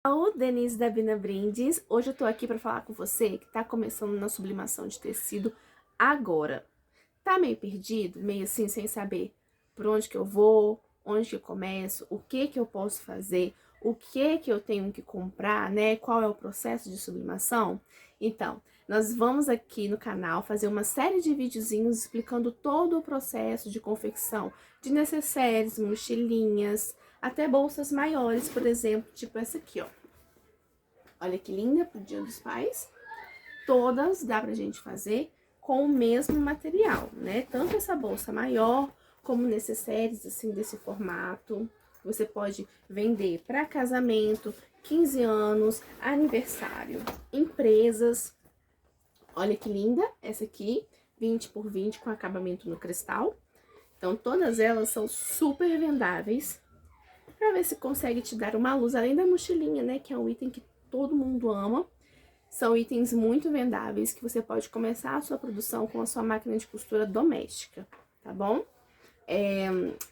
Olá, Denise da Bina Brindes. Hoje eu tô aqui para falar com você que tá começando na sublimação de tecido agora. Tá meio perdido, meio assim, sem saber por onde que eu vou, onde que eu começo, o que que eu posso fazer, o que eu tenho que comprar, né? Qual é o processo de sublimação? Então, nós vamos aqui no canal fazer uma série de videozinhos explicando todo o processo de confecção de necessaires, mochilinhas, até bolsas maiores, por exemplo, tipo essa aqui, ó. Olha que linda pro Dia dos Pais. Todas dá pra gente fazer com o mesmo material, né? Tanto essa bolsa maior, como necessaires, assim, desse formato. Você pode vender para casamento, 15 anos, aniversário, empresas. Olha que linda essa aqui, 20 por 20 com acabamento no cristal. Então, todas elas são super vendáveis, para ver se consegue te dar uma luz, além da mochilinha, né, que é um item que todo mundo ama. São itens muito vendáveis que você pode começar a sua produção com a sua máquina de costura doméstica, tá bom?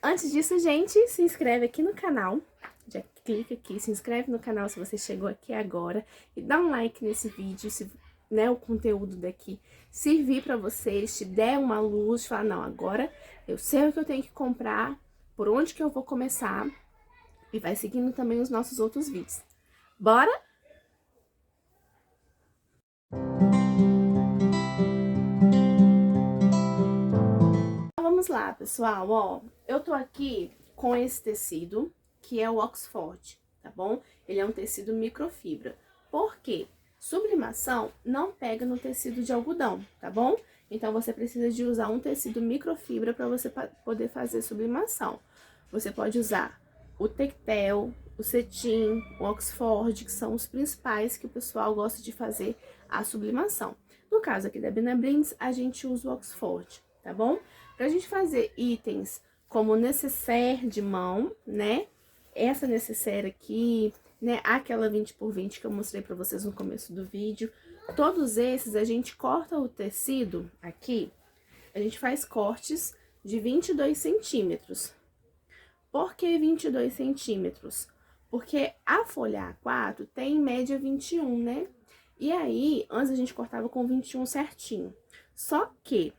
Antes disso, gente, se inscreve aqui no canal, já clica aqui, se inscreve no canal se você chegou aqui agora e dá um like nesse vídeo, se né, o conteúdo daqui servir para vocês, te der uma luz, falar, não, agora eu sei o que eu tenho que comprar, por onde que eu vou começar, e vai seguindo também os nossos outros vídeos. Bora? Vamos lá, pessoal, ó, eu tô aqui com esse tecido, que é o Oxford, tá bom? Ele é um tecido microfibra. Por quê? Sublimação não pega no tecido de algodão, tá bom? Então, você precisa de usar um tecido microfibra para você poder fazer sublimação. Você pode usar o tectel, o cetim, o Oxford, que são os principais que o pessoal gosta de fazer a sublimação. No caso aqui da Bina Brindes, a gente usa o Oxford, tá bom? Pra gente fazer itens como necessaire de mão, né? Essa necessaire aqui, né? Aquela 20 por 20 que eu mostrei pra vocês no começo do vídeo. Todos esses, a gente corta o tecido aqui, a gente faz cortes de 22 centímetros. Por que 22 centímetros? Porque a folha A4 tem em média 21, né? E aí, antes a gente cortava com 21 certinho. Só que,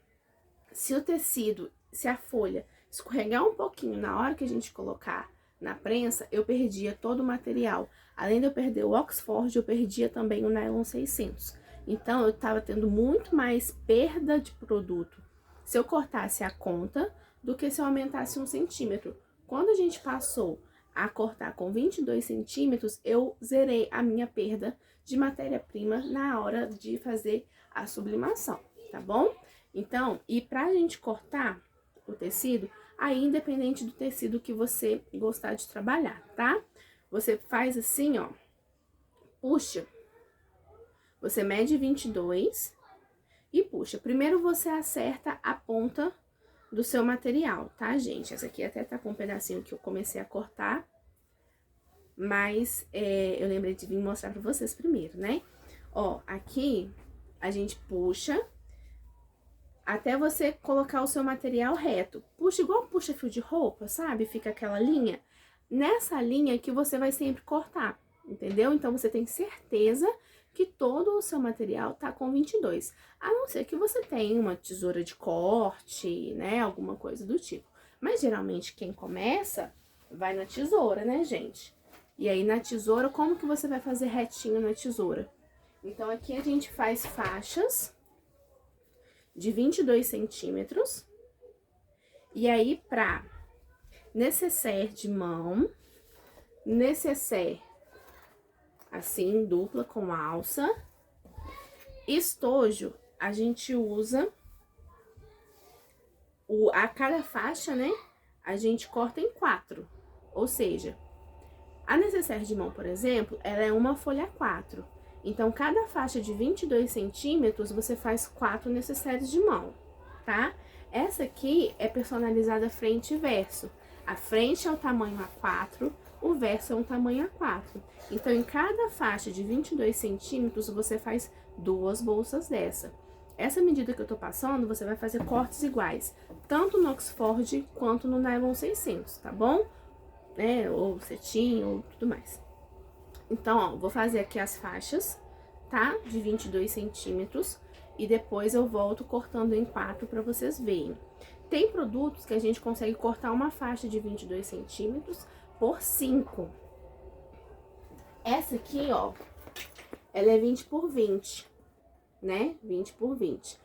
se o tecido, se a folha escorregar um pouquinho na hora que a gente colocar na prensa, eu perdia todo o material. Além de eu perder o Oxford, eu perdia também o nylon 600. Então, eu tava tendo muito mais perda de produto se eu cortasse a conta do que se eu aumentasse 1 centímetro. Quando a gente passou a cortar com 22 centímetros, eu zerei a minha perda de matéria-prima na hora de fazer a sublimação, tá bom? Então, e pra gente cortar o tecido, aí independente do tecido que você gostar de trabalhar, tá? Você faz assim, ó, puxa, você mede 22 e puxa. Primeiro você acerta a ponta do seu material, tá, gente? Essa aqui até tá com um pedacinho que eu comecei a cortar, mas eu lembrei de vir mostrar pra vocês primeiro, né? Ó, aqui a gente puxa até você colocar o seu material reto. Puxa igual puxa fio de roupa, sabe? Fica aquela linha. Nessa linha que você vai sempre cortar, entendeu? Então, você tem certeza que todo o seu material tá com 22. A não ser que você tenha uma tesoura de corte, né? Alguma coisa do tipo. Mas, geralmente, quem começa, vai na tesoura, né, gente? E aí, na tesoura, como que você vai fazer retinho na tesoura? Então, aqui a gente faz faixas de 22 centímetros. E aí, pra necessaire de mão, necessaire assim, dupla com alça, estojo, a gente usa a cada faixa, né, a gente corta em 4. Ou seja, a necessaire de mão, por exemplo, ela é uma folha 4. Então, cada faixa de 22 centímetros, você faz 4 necessaires de mão, tá? Essa aqui é personalizada frente e verso. A frente é o tamanho A4, o verso é um tamanho A4. Então, em cada faixa de 22 centímetros, você faz 2 bolsas dessa. Essa medida que eu tô passando, você vai fazer cortes iguais, tanto no Oxford quanto no nylon 600, tá bom? Ou cetim, ou tudo mais. Então, ó, vou fazer aqui as faixas, tá? De 22 centímetros. E depois eu volto cortando em 4 pra vocês verem. Tem produtos que a gente consegue cortar uma faixa de 22 centímetros por 5. Essa aqui, ó, ela é 20 por 20, né? 20 por 20.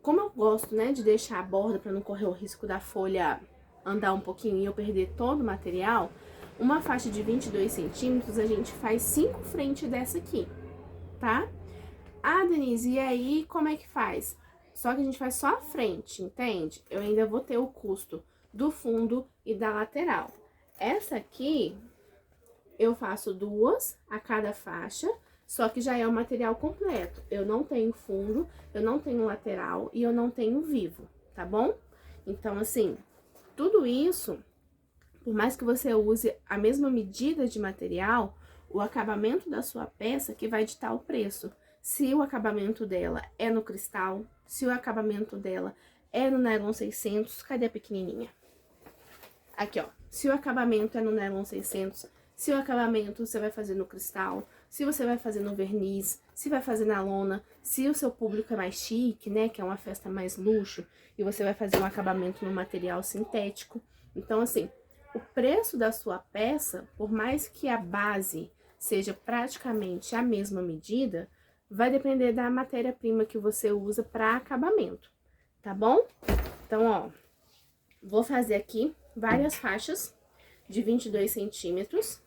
Como eu gosto, né, de deixar a borda pra não correr o risco da folha andar um pouquinho e eu perder todo o material, uma faixa de 22 centímetros a gente faz 5 frente dessa aqui, tá? Ah, Denise, e aí como é que faz? Só que a gente faz só a frente, entende? Eu ainda vou ter o custo do fundo e da lateral. Essa aqui, eu faço 2 a cada faixa, só que já é o material completo. Eu não tenho fundo, eu não tenho lateral e eu não tenho vivo, tá bom? Então, assim, tudo isso, por mais que você use a mesma medida de material, o acabamento da sua peça que vai ditar o preço. Se o acabamento dela é no cristal, se o acabamento dela é no nylon 600, cadê a pequenininha? Aqui, ó. Se o acabamento é no nylon 600, se o acabamento você vai fazer no cristal, se você vai fazer no verniz, se vai fazer na lona, se o seu público é mais chique, né, que é uma festa mais luxo, e você vai fazer um acabamento no material sintético. Então, assim, o preço da sua peça, por mais que a base seja praticamente a mesma medida, vai depender da matéria-prima que você usa para acabamento, tá bom? Então, ó, vou fazer aqui várias faixas de 22 centímetros.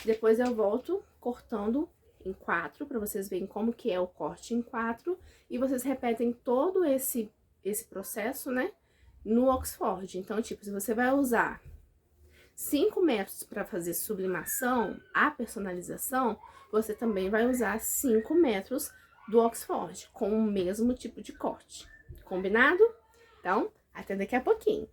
Depois eu volto cortando em 4, para vocês verem como que é o corte em 4. E vocês repetem todo esse processo, né, no Oxford. Então, tipo, se você vai usar 5 metros para fazer sublimação, a personalização, você também vai usar 5 metros do Oxford, com o mesmo tipo de corte. Combinado? Então, até daqui a pouquinho.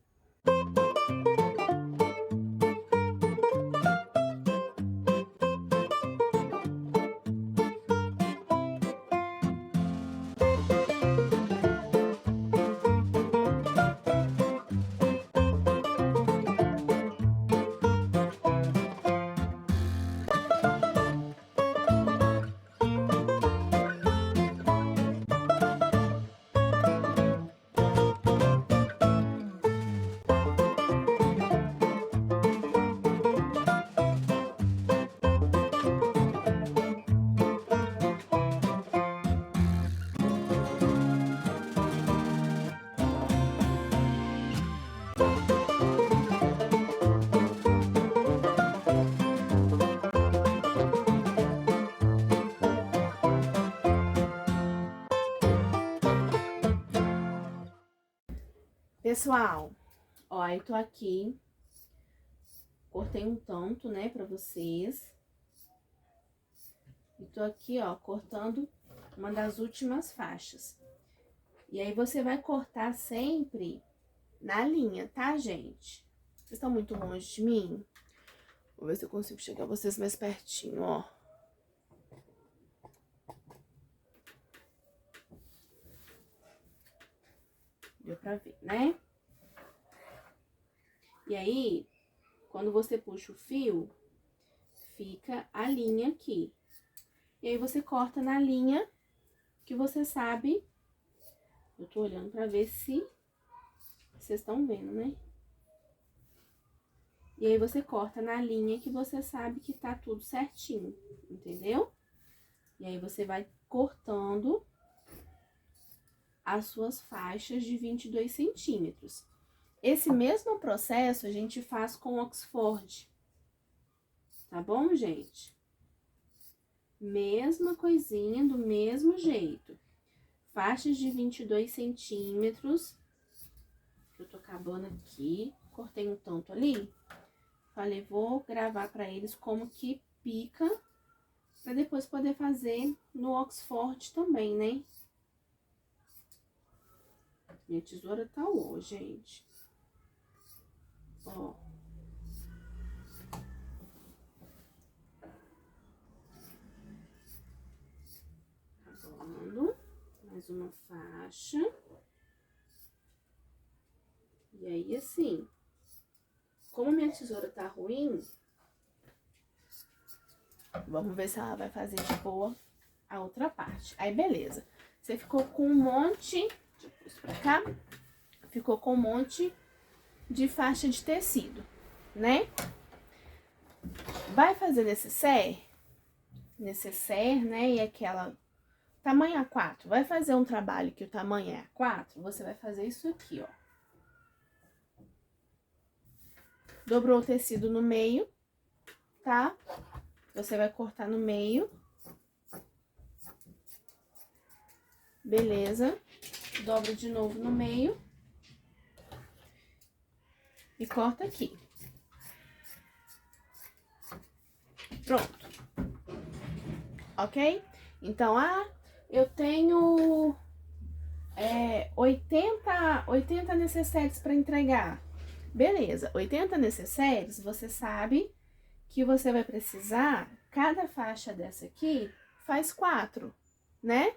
Pessoal, ó, eu tô aqui, cortei um tanto, né, pra vocês. E tô aqui, ó, cortando uma das últimas faixas. E aí, você vai cortar sempre na linha, tá, gente? Vocês estão muito longe de mim? Vou ver se eu consigo chegar vocês mais pertinho, ó. Deu pra ver, né? E aí, quando você puxa o fio, fica a linha aqui. E aí, você corta na linha que você sabe. Eu tô olhando pra ver se vocês estão vendo, né? E aí, você corta na linha que você sabe que tá tudo certinho, entendeu? E aí, você vai cortando as suas faixas de 22 centímetros. Esse mesmo processo a gente faz com Oxford, tá bom, gente? Mesma coisinha, do mesmo jeito. Faixas de 22 centímetros, eu tô acabando aqui, cortei um tanto ali. Falei, vou gravar pra eles como que pica, pra depois poder fazer no Oxford também, né? Minha tesoura tá ó, gente. Ó. Acabando. Mais uma faixa. E aí, assim, como minha tesoura tá ruim, Vamos ver se ela vai fazer de boa a outra parte. Aí, beleza. Você ficou com um monte... Deixa eu pôr isso pra cá. Ficou com um monte de faixa de tecido, né? Vai fazer necessaire, né? E aquela tamanho A4. Vai fazer um trabalho que o tamanho é A4, você vai fazer isso aqui, ó. Dobrou o tecido no meio, tá? Você vai cortar no meio. Beleza. Dobra de novo no meio. E corta aqui. Pronto. Ok? Então, eu tenho 80 necessários para entregar. Beleza, 80 necessários, você sabe que você vai precisar, cada faixa dessa aqui faz 4, né?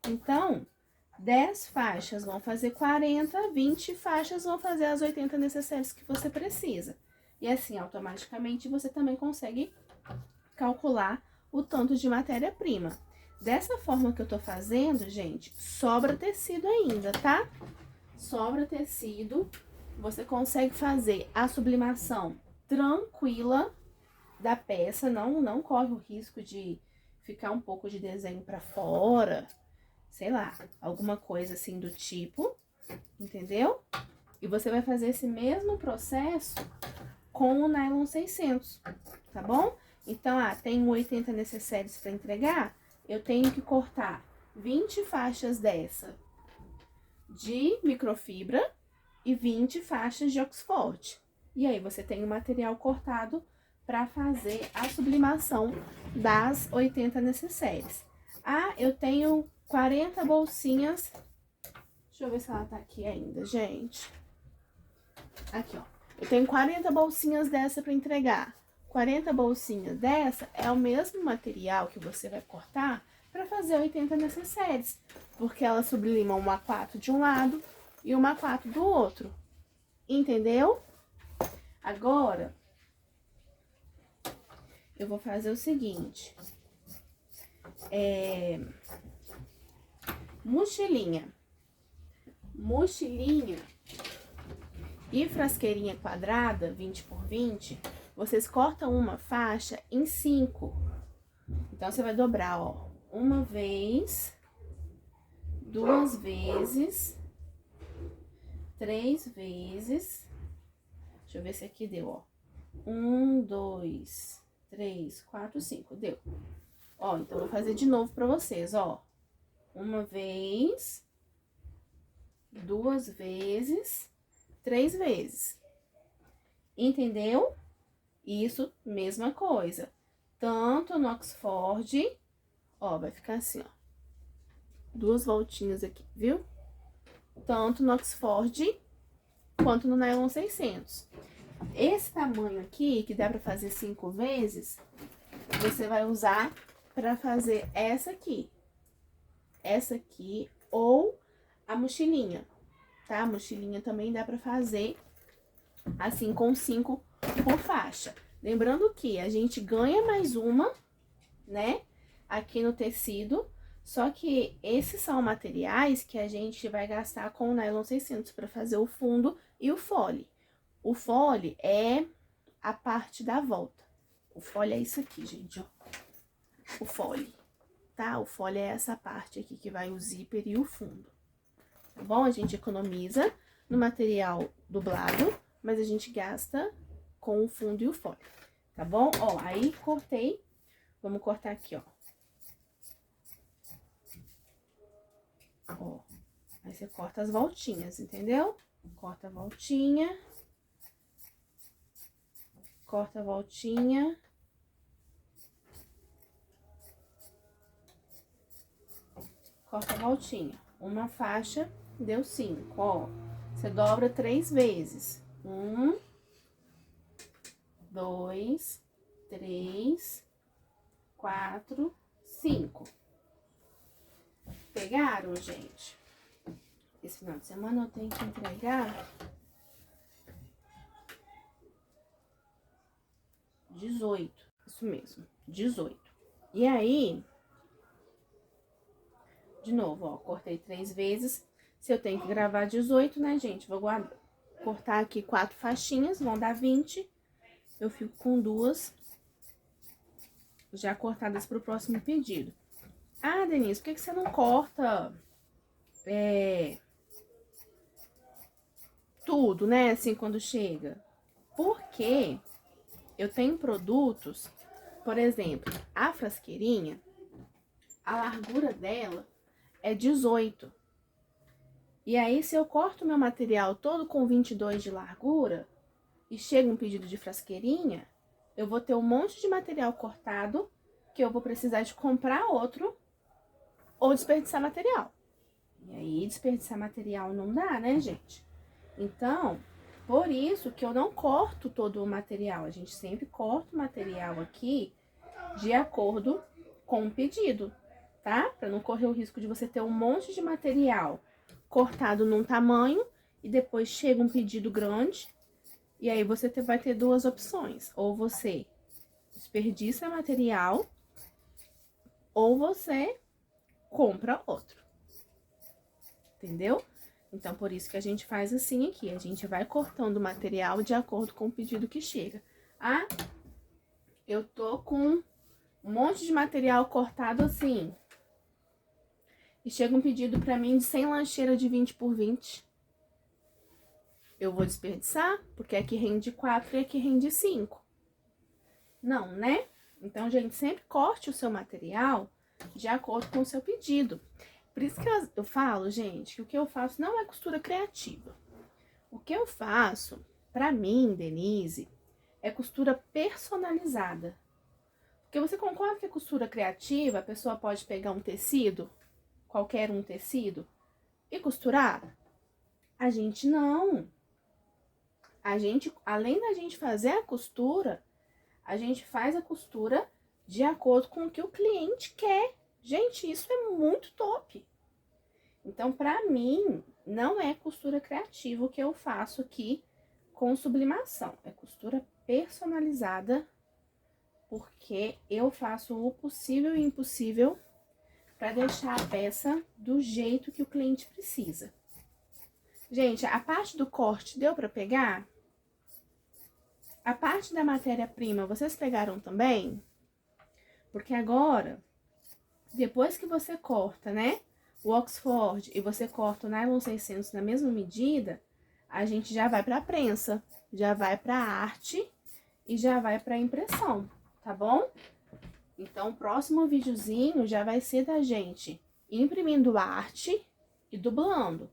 Então, 10 faixas vão fazer 40, 20 faixas vão fazer as 80 necessárias que você precisa. E assim, automaticamente, você também consegue calcular o tanto de matéria-prima. Dessa forma que eu tô fazendo, gente, sobra tecido ainda, tá? Sobra tecido, você consegue fazer a sublimação tranquila da peça, não corre o risco de ficar um pouco de desenho pra fora, sei lá, alguma coisa assim do tipo, entendeu? E você vai fazer esse mesmo processo com o nylon 600, tá bom? Então, tenho 80 necessários para entregar, eu tenho que cortar 20 faixas dessa de microfibra e 20 faixas de Oxford. E aí, você tem o material cortado para fazer a sublimação das 80 necessárias. Eu tenho 40 bolsinhas. Deixa eu ver se ela tá aqui ainda, gente. Aqui, ó. Eu tenho 40 bolsinhas dessa para entregar. 40 bolsinhas dessa é o mesmo material que você vai cortar para fazer 80 necessários, porque ela sublima uma A4 de um lado e uma A4 do outro. Entendeu? Agora, eu vou fazer o seguinte. Mochilinha e frasqueirinha quadrada, 20 por 20, vocês cortam uma faixa em 5. Então, você vai dobrar, ó, uma vez, 2 vezes, 3 vezes. Deixa eu ver se aqui deu, ó. 1, 2, 3, 4, 5, deu. Ó, então, vou fazer de novo pra vocês, ó. Uma vez, 2 vezes, 3 vezes. Entendeu? Isso, mesma coisa. Tanto no Oxford, ó, vai ficar assim, ó. 2 voltinhas aqui, viu? Tanto no Oxford quanto no nylon 600. Esse tamanho aqui, que dá pra fazer 5 vezes, você vai usar pra fazer essa aqui. Essa aqui ou a mochilinha, tá? A mochilinha também dá pra fazer assim com 5 por faixa. Lembrando que a gente ganha mais uma, né? Aqui no tecido. Só que esses são materiais que a gente vai gastar com o nylon 600 para fazer o fundo e o fole. O fole é a parte da volta. O fole é isso aqui, gente, ó. O fole, tá? O fole é essa parte aqui que vai o zíper e o fundo. Tá bom? A gente economiza no material dublado, mas a gente gasta com o fundo e o fole, tá bom? Ó, aí cortei. Vamos cortar aqui, ó. Ó, aí você corta as voltinhas, entendeu? Corta a voltinha. Corta a voltinha. Corta a voltinha. Uma faixa, deu 5, ó. Você dobra 3 vezes. 1, 2, 3, 4, 5. Pegaram, gente? Esse final de semana eu tenho que entregar 18. Isso mesmo. 18. E aí, de novo, ó, cortei 3 vezes. Se eu tenho que gravar 18, né, gente? Vou cortar aqui 4 faixinhas, vão dar 20. Eu fico com 2 já cortadas pro próximo pedido. Ah, Denise, por que você não corta tudo, né, assim, quando chega? Porque eu tenho produtos, por exemplo, a frasqueirinha, a largura dela é 18. E aí, se eu corto meu material todo com 22 de largura e chega um pedido de frasqueirinha, eu vou ter um monte de material cortado que eu vou precisar de comprar outro ou desperdiçar material. E aí, desperdiçar material não dá, né, gente? Então, por isso que eu não corto todo o material. A gente sempre corta o material aqui de acordo com o pedido, tá? Para não correr o risco de você ter um monte de material cortado num tamanho e depois chega um pedido grande e aí você vai ter 2 opções. Ou você desperdiça material ou você compra outro. Entendeu? Então, por isso que a gente faz assim aqui. A gente vai cortando o material de acordo com o pedido que chega. Ah, eu tô com um monte de material cortado assim. E chega um pedido pra mim de 100 lancheiras de 20 por 20. Eu vou desperdiçar? Porque aqui rende 4 e aqui rende 5. Não, né? Então, gente, sempre corte o seu material de acordo com o seu pedido. Por isso que eu falo, gente, que o que eu faço não é costura criativa. O que eu faço, pra mim, Denise, é costura personalizada. Porque você concorda que a costura criativa, a pessoa pode pegar um tecido, qualquer um tecido, e costurar? A gente não. A gente, além da gente fazer a costura, a gente faz a costura de acordo com o que o cliente quer. Gente, isso é muito top. Então, pra mim, não é costura criativa o que eu faço aqui com sublimação. É costura personalizada, porque eu faço o possível e impossível para deixar a peça do jeito que o cliente precisa. Gente, a parte do corte deu para pegar? A parte da matéria-prima, vocês pegaram também? Porque agora, depois que você corta, né, o Oxford e você corta o nylon 600 na mesma medida, a gente já vai pra prensa, já vai pra arte e já vai pra impressão, tá bom? Então, o próximo videozinho já vai ser da gente imprimindo a arte e dublando.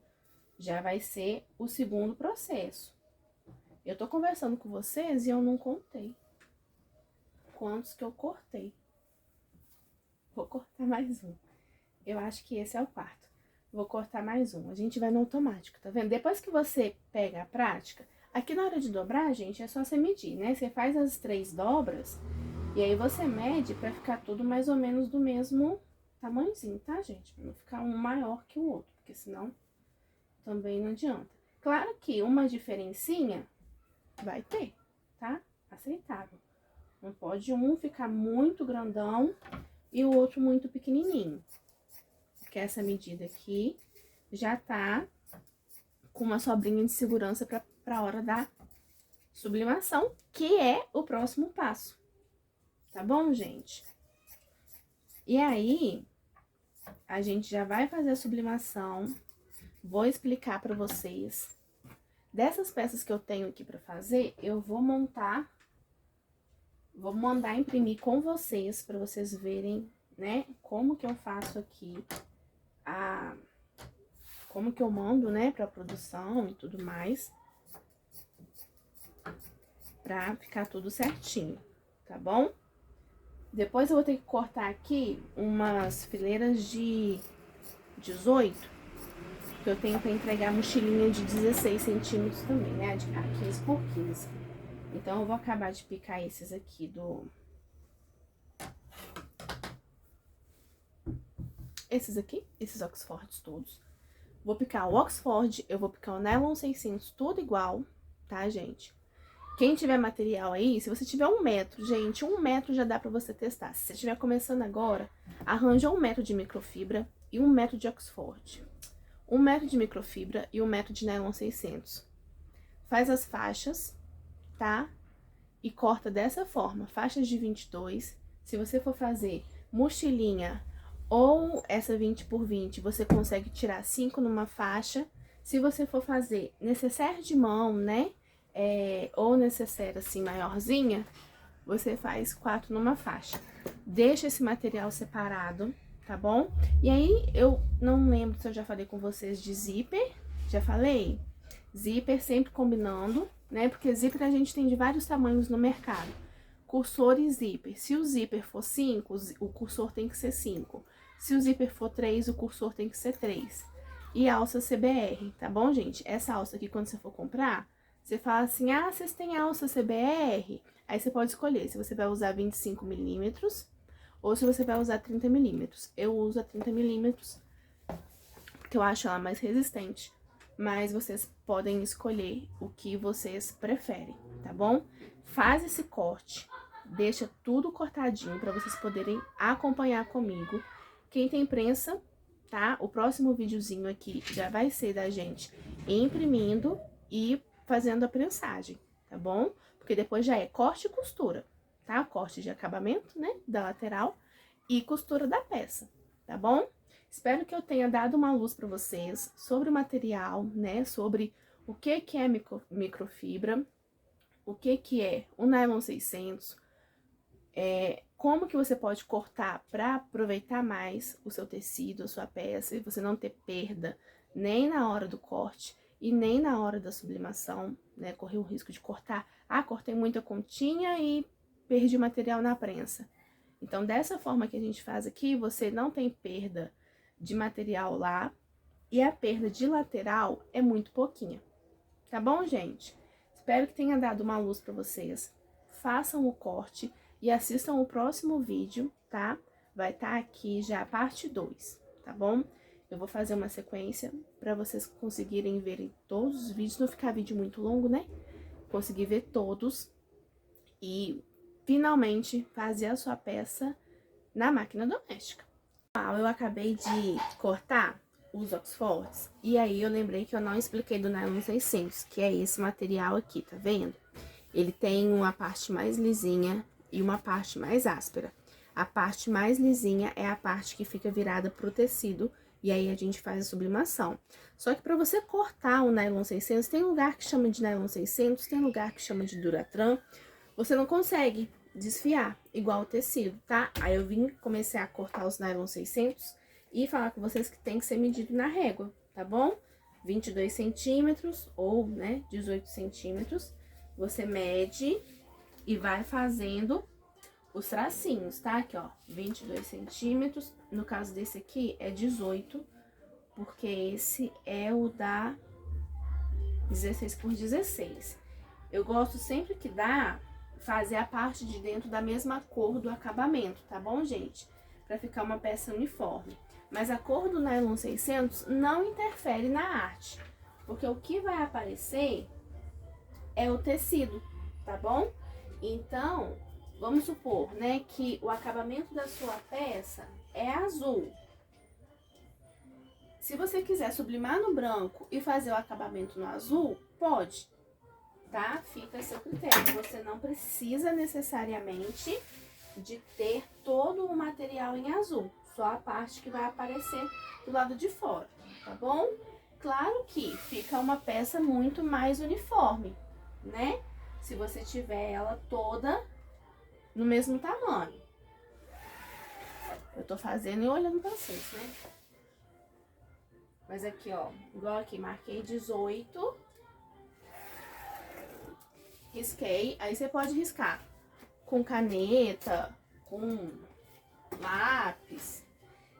Já vai ser o segundo processo. Eu tô conversando com vocês e eu não contei quantos que eu cortei. Vou cortar mais um. Eu acho que esse é o quarto. Vou cortar mais um. A gente vai no automático, tá vendo? Depois que você pega a prática, aqui na hora de dobrar, gente, é só você medir, né? Você faz as 3 dobras e aí você mede pra ficar tudo mais ou menos do mesmo tamanhozinho, tá, gente? Pra não ficar um maior que o outro, porque senão também não adianta. Claro que uma diferencinha vai ter, tá? Aceitável. Não pode um ficar muito grandão e o outro muito pequenininho. Porque essa medida aqui já tá com uma sobrinha de segurança pra hora da sublimação, que é o próximo passo. Tá bom, gente? E aí, a gente já vai fazer a sublimação. Vou explicar pra vocês. Dessas peças que eu tenho aqui pra fazer, eu vou montar, vou mandar imprimir com vocês, pra vocês verem, né, como que eu faço aqui, como que eu mando, né, pra produção e tudo mais, pra ficar tudo certinho, tá bom? Depois eu vou ter que cortar aqui umas fileiras de 18, que eu tenho pra entregar mochilinha de 16 centímetros também, né, de 15 por 15. Então, eu vou acabar de picar esses aqui esses aqui, esses Oxfords todos. Vou picar o Oxford, eu vou picar o nylon 600 tudo igual, tá, gente? Quem tiver material aí, se você tiver 1 metro, gente, 1 metro já dá pra você testar. Se você estiver começando agora, arranja 1 metro de microfibra e 1 metro de Oxford. 1 metro de microfibra e 1 metro de nylon 600. Faz as faixas, tá? E corta dessa forma, faixas de 22. Se você for fazer mochilinha ou essa 20 por 20, você consegue tirar 5 numa faixa. Se você for fazer necessaire de mão, né? Ou necessaire assim maiorzinha, você faz 4 numa faixa. Deixa esse material separado, tá bom? E aí, eu não lembro se eu já falei com vocês de zíper. Já falei? Zíper sempre combinando, né? Porque zíper a gente tem de vários tamanhos no mercado. Cursor e zíper. Se o zíper for 5, o cursor tem que ser 5. Se o zíper for 3, o cursor tem que ser 3. E alça CBR, tá bom, gente? Essa alça aqui, quando você for comprar, você fala assim, ah, vocês têm alça CBR? Aí você pode escolher se você vai usar 25 milímetros ou se você vai usar 30 milímetros. Eu uso a 30 milímetros porque eu acho ela mais resistente. Mas vocês podem escolher o que vocês preferem, tá bom? Faz esse corte, deixa tudo cortadinho para vocês poderem acompanhar comigo. Quem tem prensa, tá? O próximo videozinho aqui já vai ser da gente imprimindo e fazendo a prensagem, tá bom? Porque depois já é corte e costura, tá? Corte de acabamento, né, da lateral e costura da peça, tá bom? Espero que eu tenha dado uma luz para vocês sobre o material, né, sobre o que é microfibra, o que é o nylon 600, como que você pode cortar para aproveitar mais o seu tecido, a sua peça, e você não ter perda nem na hora do corte e nem na hora da sublimação, né, correr o risco de cortar, cortei muita continha e perdi material na prensa. Então, dessa forma que a gente faz aqui, você não tem perda de material lá e a perda de lateral é muito pouquinha. Tá bom, gente? Espero que tenha dado uma luz para vocês. Façam o corte e assistam o próximo vídeo, tá? Vai estar aqui já a parte 2, tá bom? Eu vou fazer uma sequência para vocês conseguirem ver todos os vídeos, não ficar vídeo muito longo, né? Conseguir ver todos e finalmente fazer a sua peça na máquina doméstica. Eu acabei de cortar os Oxfords e aí eu lembrei que eu não expliquei do nylon 600, que é esse material aqui, tá vendo? Ele tem uma parte mais lisinha e uma parte mais áspera. A parte mais lisinha é a parte que fica virada pro tecido e aí a gente faz a sublimação. Só que para você cortar o nylon 600, tem lugar que chama de nylon 600, tem lugar que chama de Duratran, você não consegue desfiar igual o tecido, tá? Aí eu comecei a cortar os nylon 600 e falar com vocês que tem que ser medido na régua, tá bom? 22 centímetros ou, né, 18 centímetros. Você mede e vai fazendo os tracinhos, tá? Aqui, ó, 22 centímetros. No caso desse aqui, é 18, porque esse é o da 16 por 16. Eu gosto sempre que dá fazer a parte de dentro da mesma cor do acabamento, tá bom, gente? Pra ficar uma peça uniforme. Mas a cor do nylon 600 não interfere na arte, porque o que vai aparecer é o tecido, tá bom? Então, vamos supor, né, que o acabamento da sua peça é azul. Se você quiser sublimar no branco e fazer o acabamento no azul, pode, tá? Fica a seu critério. Você não precisa necessariamente de ter todo o material em azul, só a parte que vai aparecer do lado de fora, tá bom? Claro que fica uma peça muito mais uniforme, né? Se você tiver ela toda no mesmo tamanho. Eu tô fazendo e olhando pra vocês, né? Mas aqui, ó, igual aqui, marquei 18. Risquei. Aí você pode riscar com caneta, com lápis.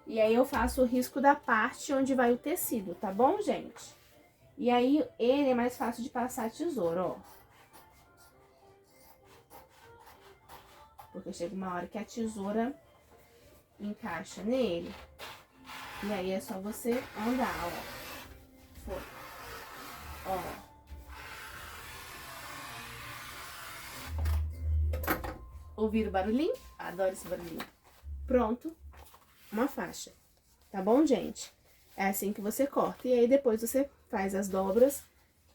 E aí eu faço o risco da parte onde vai o tecido, tá bom, gente? E aí ele é mais fácil de passar a tesoura, ó. Porque chega uma hora que a tesoura encaixa nele. E aí é só você andar, ó. Foi. Ó. Ouvir o barulhinho? Adoro esse barulhinho. Pronto, uma faixa. Tá bom, gente? É assim que você corta. E aí, depois você faz as dobras,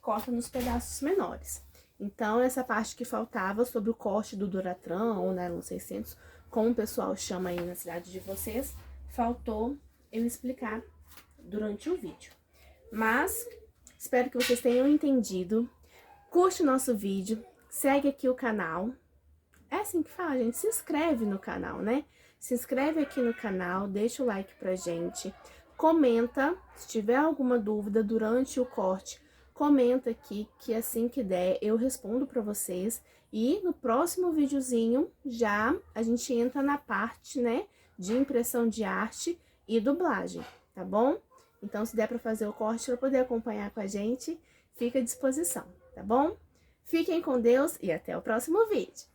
corta nos pedaços menores. Então, essa parte que faltava sobre o corte do Duratran ou nylon 600, como o pessoal chama aí na cidade de vocês, faltou eu explicar durante o vídeo. Mas, espero que vocês tenham entendido. Curte o nosso vídeo, segue aqui o canal. É assim que fala, gente, se inscreve no canal, né? Se inscreve aqui no canal, deixa o like pra gente. Comenta, se tiver alguma dúvida durante o corte, comenta aqui, que assim que der eu respondo pra vocês. E no próximo videozinho, já a gente entra na parte, né, de impressão de arte e dublagem, tá bom? Então, se der pra fazer o corte pra poder acompanhar com a gente, fica à disposição, tá bom? Fiquem com Deus e até o próximo vídeo.